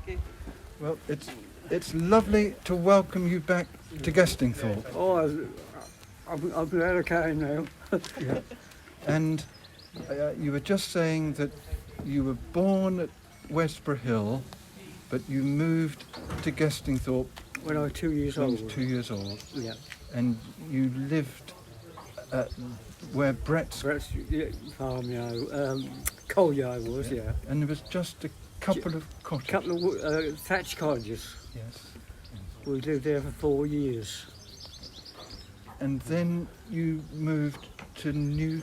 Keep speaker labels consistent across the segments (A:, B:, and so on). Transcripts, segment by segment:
A: you.
B: Well, it's lovely to welcome you back to Gestingthorpe.
C: Oh, I'm glad I came now.
B: Yeah. And you were just saying that you were born at Westborough Hill, but you moved to Gestingthorpe
C: When I was 2 years
B: when
C: old.
B: you were 2 years old.
C: Yeah.
B: And you lived where Brett's
C: Farm yard, coal yard was, yeah.
B: and there was just a couple of cottages.
C: Couple of thatched cottages.
B: Yes.
C: We lived there for 4 years.
B: And then you moved to the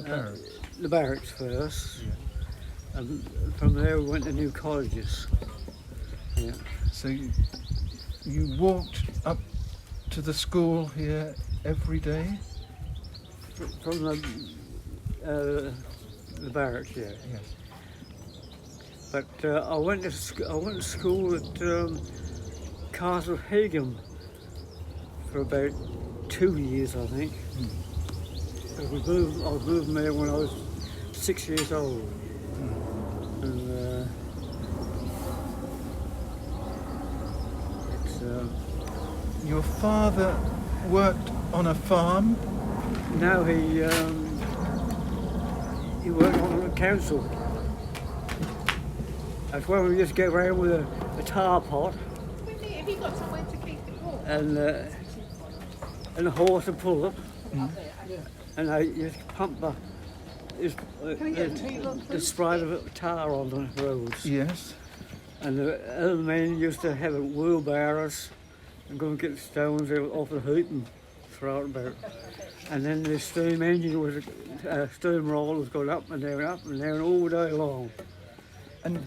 B: barracks.
C: The barracks first.
B: Yeah.
C: And from there we went to new colleges. Yeah.
B: So you walked up to the school here every day?
C: From the barracks, yeah.
B: Yes.
C: But I went to school at Castle Hagham for about 2 years, I think. I was moved there when I was 6 years old. And
B: Your father worked on a farm?
C: now he worked on the council. That's when we just get around with a tar pot
A: Have you got somewhere to keep it warm?
C: and a horse to pull it, and I just pump the spray of tar on the roads.
B: Yes.
C: And the other men used to have wheelbarrows and go and get the stones off the heap and throw it about. And then the steam engine was, steam roller was going up and down all day long.
B: And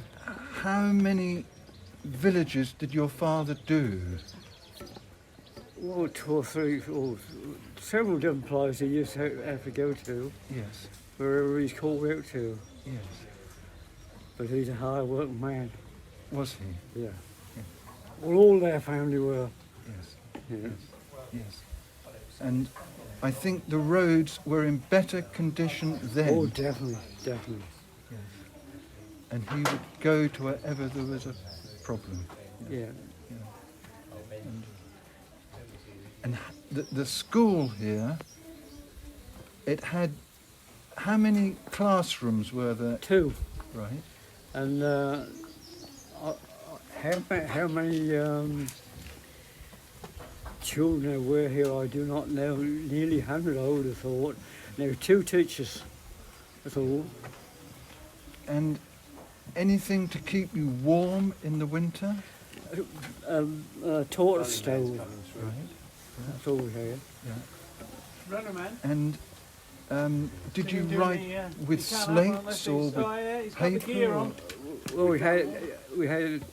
B: how many villages did your father do?
C: Well, 2 or 3, or several different places he used to have to go to,
B: Yes.
C: wherever he's called out to.
B: Yes.
C: But he's a hard working man.
B: Was he?
C: Yeah. Well, all their family were.
B: Yes.
C: Yeah.
B: Yes. And I think the roads were in better condition then.
C: Oh, definitely.
B: Yes. And he would go to wherever there was a problem.
C: Yeah.
B: And the school here, it had, how many classrooms were there?
C: 2.
B: Right.
C: And how many children there were here, I do not know. Nearly 100, I would have thought. There were 2 teachers, that's all.
B: And anything to keep you warm in the winter?
C: Tortoise stove,
B: Right.
C: that's all we had.
B: And did you write with slates or with paper? Or?
C: Well, we had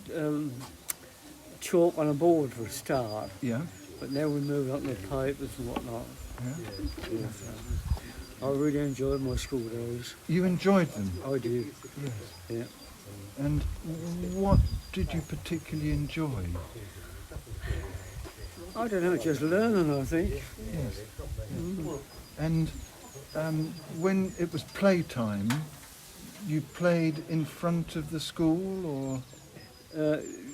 C: chalk on a board for a start,
B: Yeah.
C: but now we moved up to papers and whatnot.
B: Yeah.
C: Yeah. I really enjoyed my school days.
B: You enjoyed them?
C: I did.
B: Yes.
C: Yeah.
B: And what did you particularly enjoy?
C: I don't know, just learning, I think.
B: Yes. And when it was playtime, you played in front of the school, or?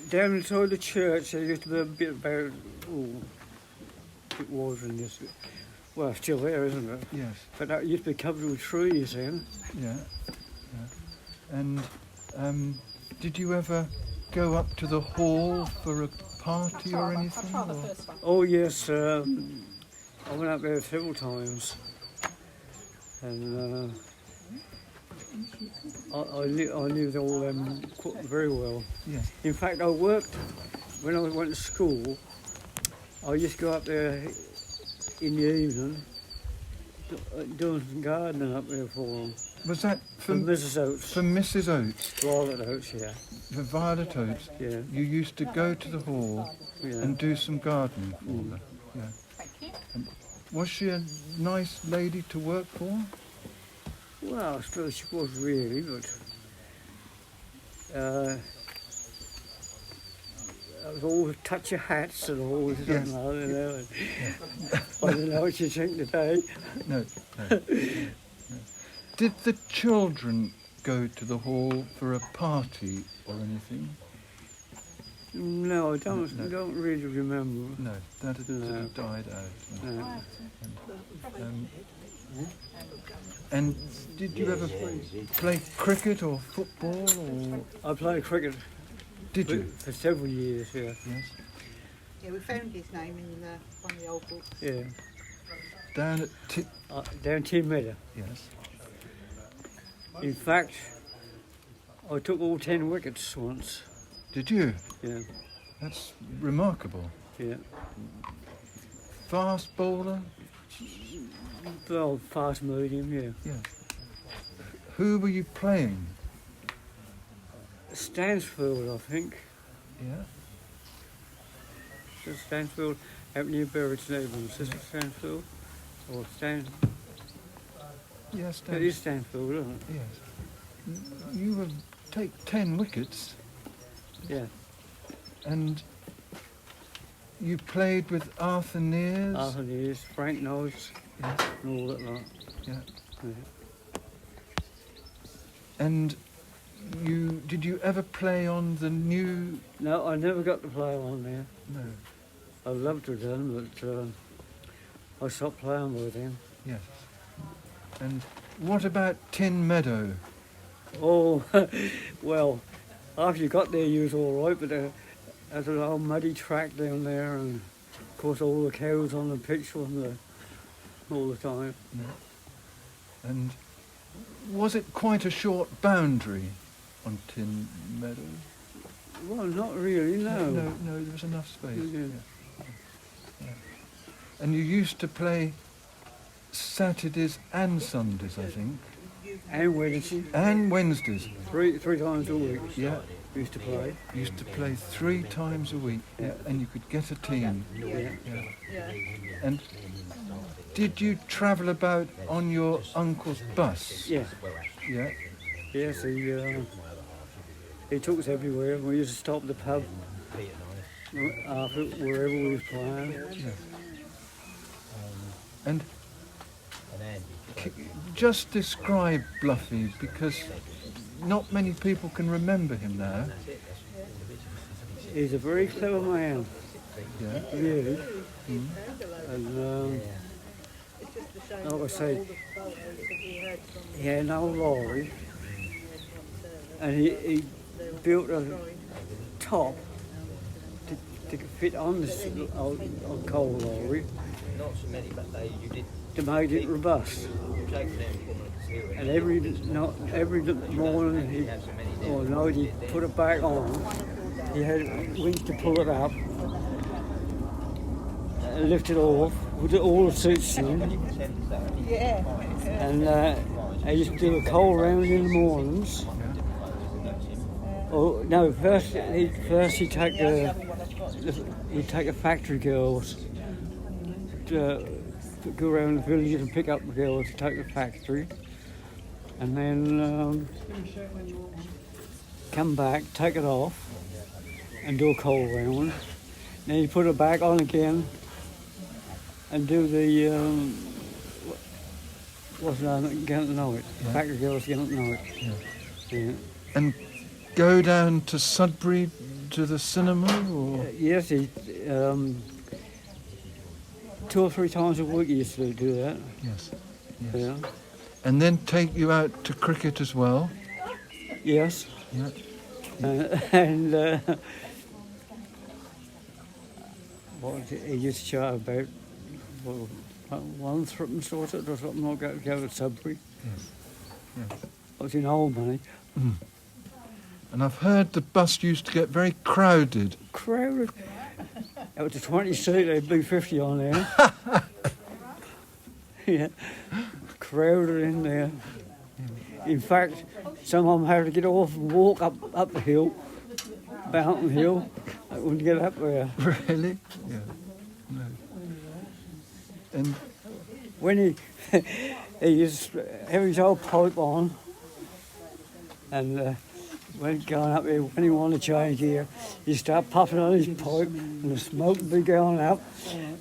C: Down inside the church, there used to be a bit about, it was in this, well, it's still there, isn't it?
B: Yes.
C: But that used to be covered with trees then.
B: Yeah. And did you ever go up to the hall for a party or anything?
A: I'll try the
B: or-
A: first one.
C: Oh yes, I went up there several times. And I knew all them very well.
B: Yes.
C: In fact, I worked, when I went to school, I used to go up there in the evening, doing some gardening up there for them.
B: Was that
C: For Mrs. Oates.
B: for Mrs. Oates,
C: Violet Oates, yeah.
B: for Violet Oates?
C: Yeah.
B: You used to go to the hall
C: Yeah.
B: and do some gardening for her. Yeah.
A: Thank you.
B: Was she a nice lady to work for?
C: Well, I suppose she was really, but I was always a touch of hats and always,
B: Yes.
C: I don't know what you think today.
B: No. Did the children go to the hall for a party or anything?
C: No, I don't really remember.
B: No, that had sort
C: No.
B: of died out.
C: No.
B: Um, and did you ever play cricket or football or
C: I played cricket
B: did you?
C: for several years, yeah.
B: Yes.
A: Yeah, we found his name in one of the old books.
C: Yeah.
B: Down at
C: Down Tin Meadow.
B: yes.
C: In fact, I took all 10 wickets once.
B: Did you?
C: Yeah,
B: That's remarkable.
C: yeah.
B: Fast bowler?
C: Well, fast medium, yeah.
B: Yeah. Who were you playing?
C: Stansfield, I think.
B: Yeah.
C: Just Stansfield, out near Berwick, Neighbours. Is it Stansfield? Or
B: Yes,
C: It is Stansfield, isn't it?
B: yes. You would take 10 wickets
C: Yeah.
B: and you played with Arthur Nears?
C: Arthur Nears, Frank Noyes,
B: Yes.
C: and all that lot.
B: Yeah.
C: Yeah.
B: And did you ever play on the new?
C: No, I never got to play on there.
B: No.
C: I'd love to have done, but I stopped playing with him.
B: Yes. And what about Tin Meadow?
C: Oh, well, after you got there, you was all right, but there's an old muddy track down there, and of course all the cows on the pitch all the time.
B: And was it quite a short boundary on Tin Meadow?
C: Well, not really, no.
B: No, there was enough space.
C: Yeah.
B: Yeah. And you used to play Saturdays and Sundays, I think,
C: And Wednesday,
B: and Wednesdays.
C: three times a week.
B: Yeah,
C: Used to play.
B: used to play 3 times a week,
C: Yeah.
B: and you could get a team.
C: Yeah.
B: Yeah. And did you travel about on your uncle's bus?
C: Yeah.
B: Yeah.
C: Yes, he took us everywhere. We used to stop at the pub after wherever we was playing.
B: Yeah. And just describe Bluffy, because not many people can remember him now.
C: He's a very clever man,
B: Yeah.
C: really. And like I say, he had an old lorry, and he built a top to fit on this old coal lorry to make it robust. And every morning or night he put it back on. He had wings to pull it up and lift it off with all the seats in.
A: Yeah.
C: And I used to do a coal round in the mornings. Oh no! First he'd take the factory girls to go around the villages and pick up the girls to take the factory, and then come back, take it off, and do a coal round. Then he'd put it back on again and do the what's the name? Get to know it.
B: Yeah.
C: Factory girls get to know it.
B: Yeah.
C: Yeah.
B: And go down to Sudbury to the cinema, or?
C: Yes, he 2 or 3 times a week he used to do that.
B: Yes. Yes.
C: Yeah.
B: And then take you out to cricket as well?
C: Yes.
B: Yeah.
C: And what was it? He used to chat about one threepence sort of or something like that, go to Sudbury.
B: Yes. Yes.
C: That was in old money.
B: And I've heard the bus used to get very crowded.
C: Crowded. It was a 20 seat, there'd be 50 on there. Yeah. Crowded in there. In fact, some of them had to get off and walk up the hill, Mountain Hill. They wouldn't get up there.
B: Really? Yeah. No. And
C: When he used to have his old pipe on, and when going up there, when he wanted to change gear, he'd start puffing on his pipe, and the smoke would be going up,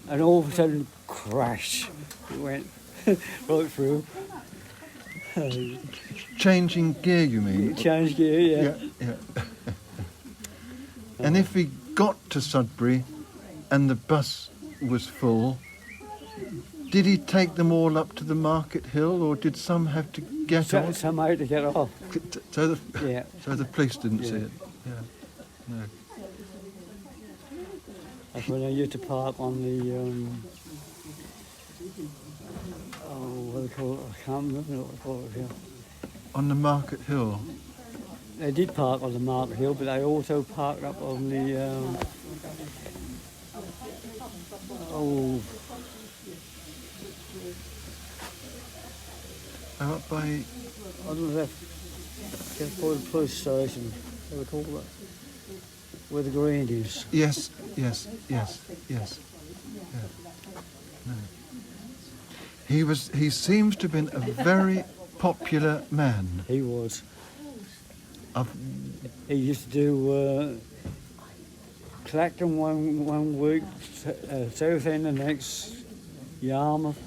C: and all of a sudden, crash, it went right through.
B: changing gear, you mean?
C: Change gear, yeah.
B: Yeah. And if he got to Sudbury and the bus was full, did he take them all up to the Market Hill, or did some have to get off?
C: Some had to get off.
B: So the,
C: Yeah.
B: so the police didn't see
C: Yeah.
B: it? Yeah. No.
C: That's when I used to park on the, what do they call it? I can't remember what they call it here.
B: On the Market Hill?
C: They did park on the Market Hill, but they also parked up on the,
B: Out by...
C: on the left, just by the police station, what do they call that? Where the green is.
B: Yes. Yeah. No. He seems to have been a very popular man.
C: He was.
B: I've-
C: He used to do Clacton one week, Southend the next, Yarmouth.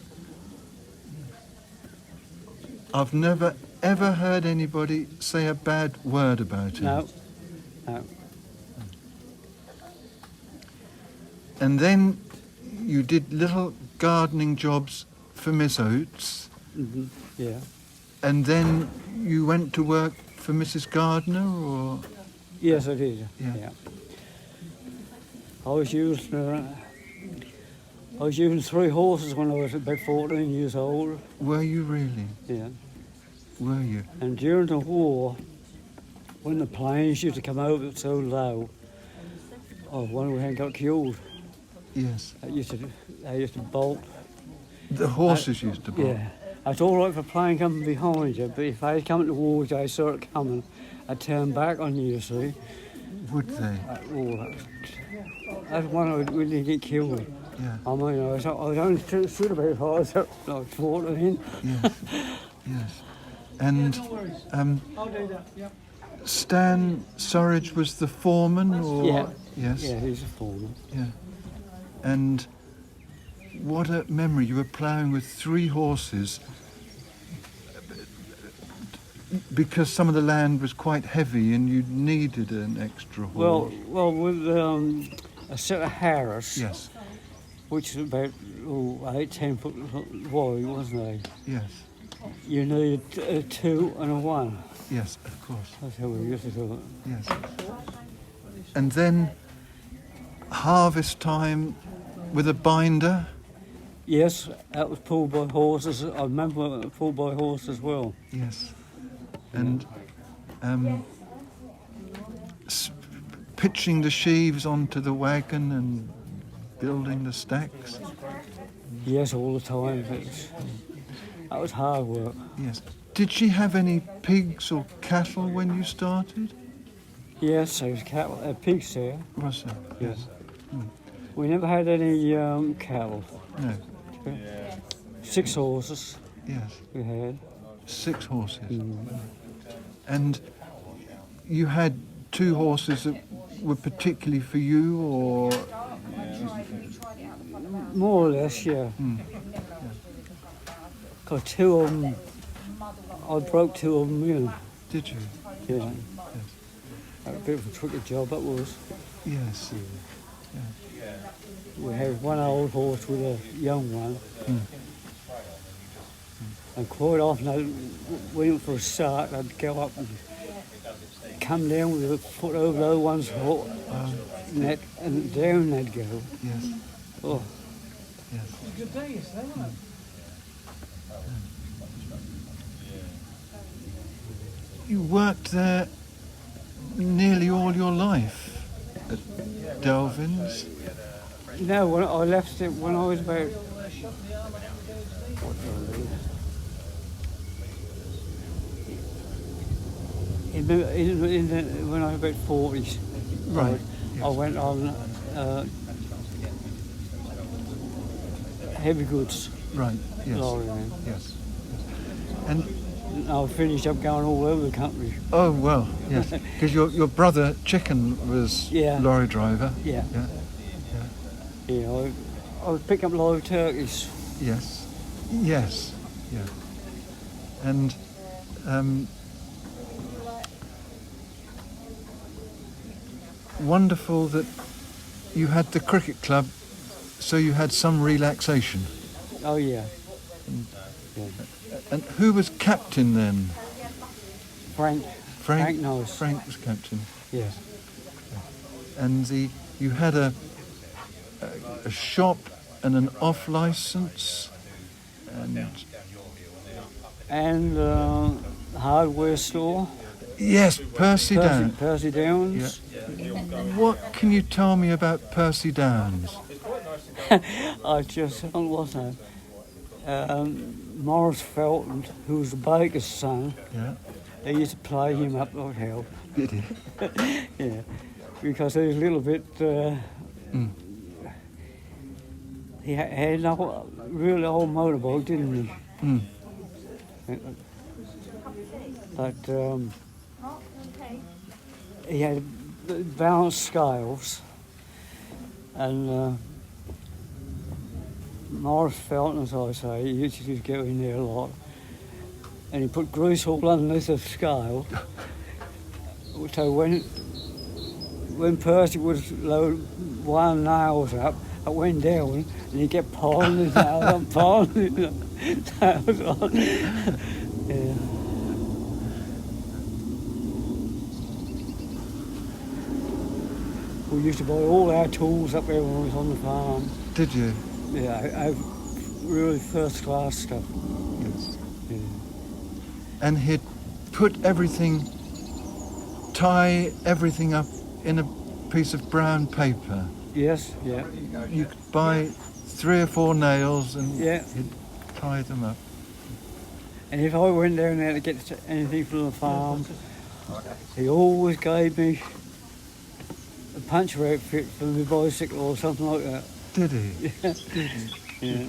B: I've never ever heard anybody say a bad word about him.
C: No.
B: And then you did little gardening jobs for Miss Oates,
C: Mm-hmm. Yeah.
B: and then you went to work for Mrs. Gardner, or...
C: Yes, I did.
B: Yeah.
C: I was using 3 horses when I was about 14 years old.
B: Were you really?
C: Yeah.
B: Were you?
C: And during the war, when the planes used to come over so low, one of them got killed.
B: Yes.
C: They used to bolt.
B: The horses used to bolt.
C: Yeah. It's all right for a plane coming behind you, but if they come towards you, they start coming, I'd turn back on you, see.
B: Would they?
C: That's one I would really get killed.
B: Yeah.
C: I mean, I was only stood about hard, so I was 14.
B: Yes. Yes. And Stan Surridge was the foreman, or...
C: Yeah.
B: Yes.
C: Yeah, he's a foreman.
B: Yeah. And what a memory. You were ploughing with 3 horses because some of the land was quite heavy and you needed an extra horse.
C: Well, with a set of Harris,
B: Yes.
C: which was about 8-10 foot wide, wasn't they?
B: Yes.
C: You needed a 2 and a 1.
B: Yes, of course.
C: That's how we used to do it.
B: Yes. And then harvest time with a binder.
C: Yes, that was pulled by horses. I remember it pulled by horse as well.
B: Yes. And pitching the sheaves onto the wagon and building the stacks.
C: Yes, all the time. That was hard work.
B: Yes. Did she have any pigs or cattle when you started?
C: Yes, there was cattle, pigs there.
B: Was there?
C: Yes. We never had any cattle.
B: No.
C: 6 horses
B: Yes.
C: we had.
B: 6 horses. And you had 2 horses that were particularly for you, or...
C: More or less, yeah. Got 2 of them. I broke 2 of them, you know.
B: Did you?
C: Yeah. That was a bit of a tricky job, that was.
B: Yes.
C: We had one old horse with a young one. And quite often I went for a start, I'd go up and come down with a foot over the other one's neck, and down they'd go.
B: Yes.
C: Oh,
B: Yes. You worked there nearly all your life at Delvin's.
C: no, when I left it when I was about, when I was about 40s.
B: Right.
C: I went on heavy goods
B: Right. Yes.
C: lorry then.
B: Yes. And
C: I finished up going all over the country.
B: oh well, yes, because your brother Chicken was
C: Yeah.
B: lorry driver.
C: Yeah.
B: Yeah.
C: You know, I was picking up live turkeys.
B: Yes. Yes. Yeah. And wonderful that you had the cricket club, so you had some relaxation.
C: Oh yeah.
B: And who was captain then?
C: Frank knows.
B: Frank was captain.
C: Yes.
B: And you had a shop and an off license,
C: And hardware store.
B: yes, Percy Downs.
C: Percy Downs.
B: What can you tell me about Percy Downs?
C: I just what's that? Morris Felton, who was the baker's son,
B: Yeah,
C: they used to play him up like hell.
B: did he?
C: Yeah, because he was a little bit. He had a really old motorboat, didn't he?
B: Mm.
C: But he had balanced scales, and Morris Felton, as I say, he used to go in there a lot, and he put grease all underneath the scale. So when Percy would load one nails up, it went down, and he kept piling his nails up, piling his nails on. Yeah. We used to buy all our tools up there when we was on the farm.
B: Did you?
C: Yeah, really first class stuff.
B: Yes.
C: Yeah.
B: And he'd tie everything up in a piece of brown paper.
C: Yes, yeah.
B: You could buy 3 or 4 nails and
C: Yeah.
B: he'd tie them up.
C: And if I went down there to get anything from the farm, he always gave me a puncher outfit for my bicycle or something like that.
B: Did he?
C: Yeah.
B: Did he?
C: Yeah.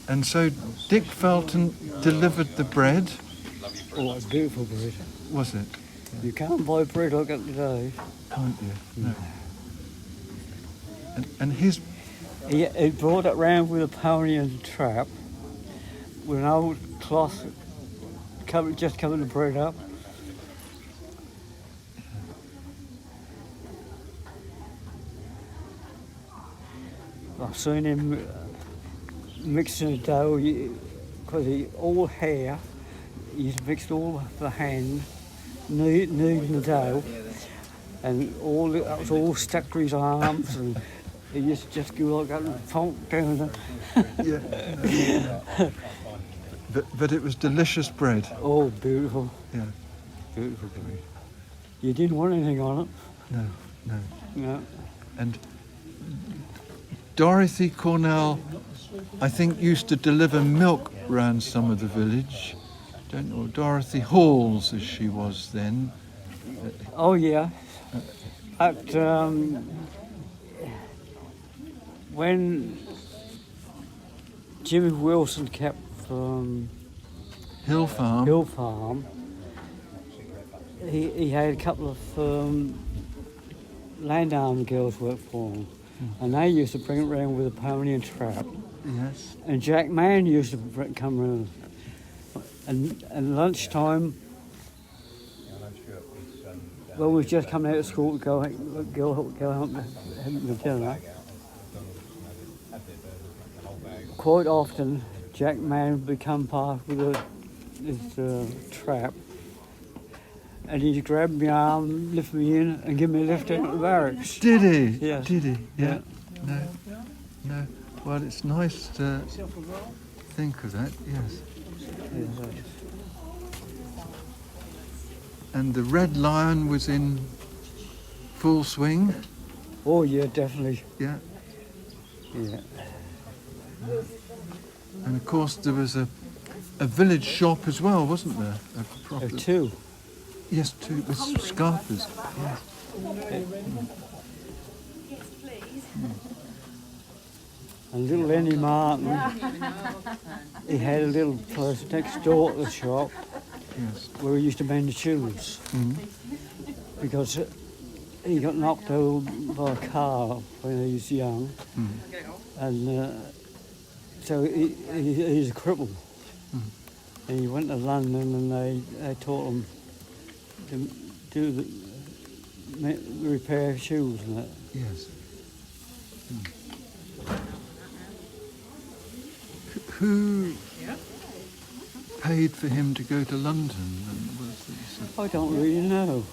B: And so Dick Felton delivered the bread,
C: Oh, it's beautiful bread.
B: was it?
C: You can't buy bread like that today.
B: Can't you? No. And his...
C: He brought it round with a pony and trap, with an old cloth just covering the bread up. I've seen him mixing the dough, because all hair, he's mixed all the hand, kneading the dough, and that was all stuck to his arms, and he used to just go like that and thump down the...
B: Yeah. But it was delicious bread.
C: Oh, beautiful.
B: Yeah.
C: Beautiful bread. You didn't want anything on it.
B: No.
C: No.
B: And Dorothy Cornell, I think, used to deliver milk round some of the village. Don't know, Dorothy Halls, as she was then.
C: Oh, yeah. But when Jimmy Wilson kept
B: Hill
C: Farm, he had a couple of landarm girls work for him, and they used to bring it round with a pony and trap.
B: Yes.
C: And Jack Mann used to come round, and lunchtime, when we was just coming out of school to go home having dinner, quite often Jack Mann would come past with his trap, and he'd grab my arm, lift me in, and give me a lift out of the barracks.
B: Did he?
C: Yes.
B: Did he?
C: Yeah.
B: No. Well, it's nice to think of that, yes.
C: Yes.
B: And the Red Lion was in full swing.
C: Oh, yeah, definitely.
B: Yeah.
C: Yeah.
B: And of course there was a village shop as well, wasn't there?
C: Two.
B: Yes, 2 with scarfers. Yes.
C: And little Lenny Martin, he had a little place next door to the shop
B: Yes.
C: where he used to mend the shoes, because he got knocked over by a car when he was young, and so he's a cripple. And he went to London, and they taught him to repair shoes and that.
B: Yes. Who paid for him to go to London? And was it,
C: I don't really know.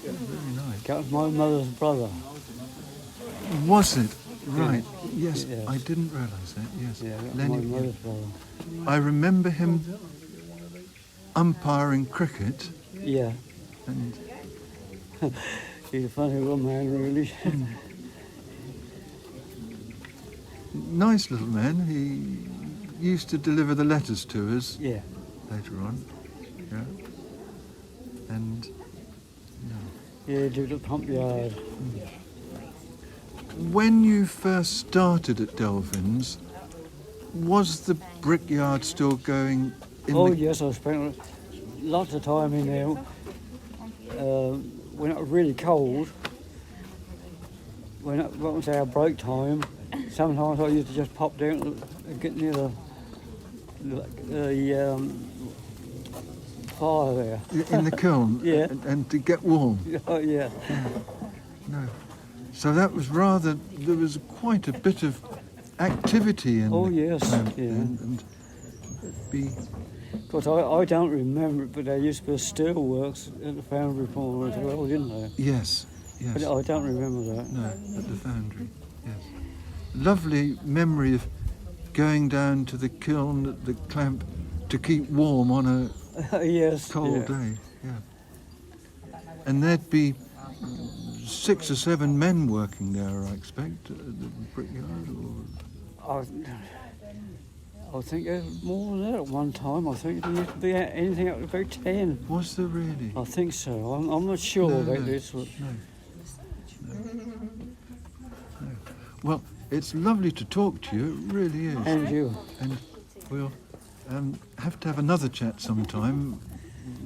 B: very nice.
C: That was my mother's brother.
B: Was it? Right. Yes,
C: Yes.
B: I didn't realise that. Yes.
C: Yeah, that was
B: Lenny,
C: my mother's brother.
B: I remember him umpiring cricket,
C: Yeah,
B: and
C: he's a funny little man, really.
B: nice little man. He used to deliver the letters to us
C: Yeah.
B: later on. Yeah. And
C: Yeah, do the pump yard.
B: when you first started at Delphins, was the brickyard still going in
C: Oh
B: the...
C: yes, I spent lots of time in there. When it was really cold, when it was our break time, sometimes I used to just pop down and get near the fire there.
B: in the kiln?
C: Yeah.
B: And to get warm?
C: Oh yeah.
B: No. So that was rather... There was quite a bit of activity in
C: Oh
B: the
C: yes,
B: camp
C: yeah.
B: then, and be...
C: Because I don't remember it, but there used to be steelworks at the foundry farm as well, didn't there?
B: Yes, yes.
C: But I don't remember that.
B: No, at the foundry, yes. Lovely memory of going down to the kiln at the clamp to keep warm on a
C: Yes.
B: cold
C: yeah.
B: day, yeah. And there'd be 6 or 7 men working there, I expect, at the brickyard, or...
C: I think there's more than that at one time. I think there used to be anything up to about 10.
B: Was there really?
C: I think so. I'm not sure
B: No,
C: about
B: no.
C: this. But
B: No. Well, it's lovely to talk to you, it really is.
C: and you.
B: And we'll have to have another chat sometime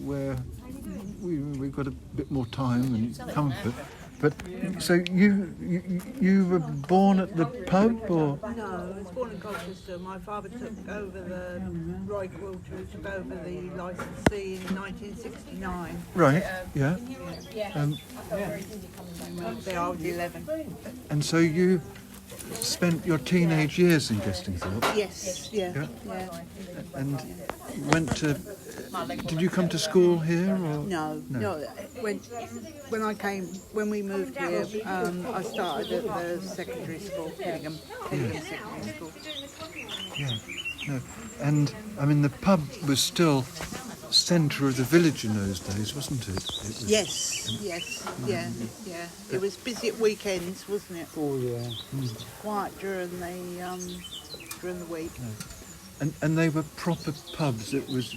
B: where we've got a bit more time and comfort. But so you were born at the pub, or?
A: No, I was born in Colchester. My father took over the Roy Quilter, took over the licensee in 1969.
B: Right, yeah.
A: The old 11.
B: And so you spent your teenage years in Gestingthorpe,
A: Yes, yeah,
B: Yeah.
A: yeah.
B: and went to... Did you come to school here, or?
A: No. When we moved here, I started at the secondary school, Hillingham Secondary School.
B: Yeah, no. And, I mean, the pub was still centre of the village in those days, wasn't it? It was,
A: Yes, yeah. It was busy at weekends, wasn't it?
C: Oh yeah.
A: Quiet during the week.
B: And they were proper pubs. It was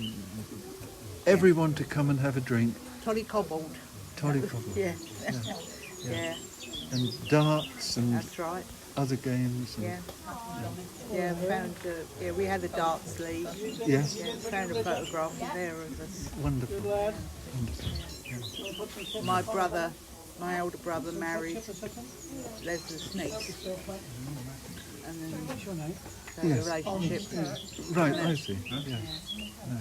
B: everyone to come and have a drink.
A: Tolly cobbled.
B: Tolly cobble.
A: Yeah. Yeah,
B: And darts and
A: that's right.
B: other games. And,
A: Yeah, we had a darts league.
B: Yes.
A: Yeah, found a photograph there of us.
B: Wonderful.
A: My older brother married Leslie Sneaks. And then
B: Yes.
A: the relationship.
B: Right, I see. Yes. No.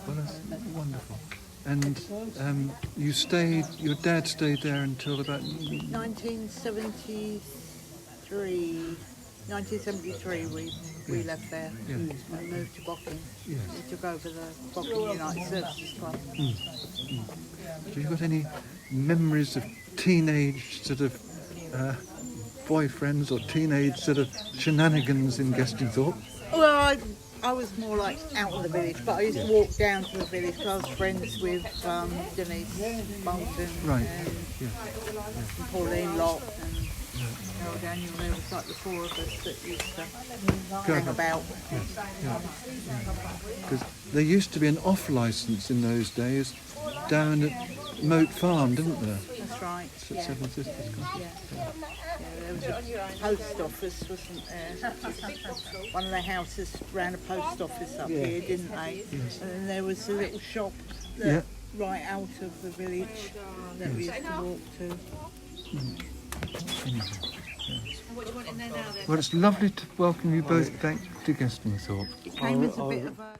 B: Well, that's wonderful. And your dad stayed there until about...
A: 1973 we left there.
B: Yeah.
A: We moved to Bocking.
B: Yes.
A: We took over the Bocking United Services Club.
B: Have you got any memories of teenage sort of boyfriends or teenage sort of shenanigans in Gestingthorpe?
A: Well, I was more like out of the village, but I used to walk down to the village because I was friends with Denise Bolton
B: Right.
A: and Pauline Lott and Carol Daniel. There was like the 4 of us that used to hang about.
B: Because there used to be an off licence in those days down at Moat Farm, didn't there?
A: That's right.
B: At
A: Yeah.
B: Seven Sisters.
A: Yeah, there was a post office, wasn't there? One of the houses ran a post office up here, didn't they?
B: Yes.
A: And then there was a little shop
B: Yeah.
A: right out of the village that we used to walk to.
B: Well, it's lovely to welcome you both back to Gestingthorpe.
A: It came as a bit of a...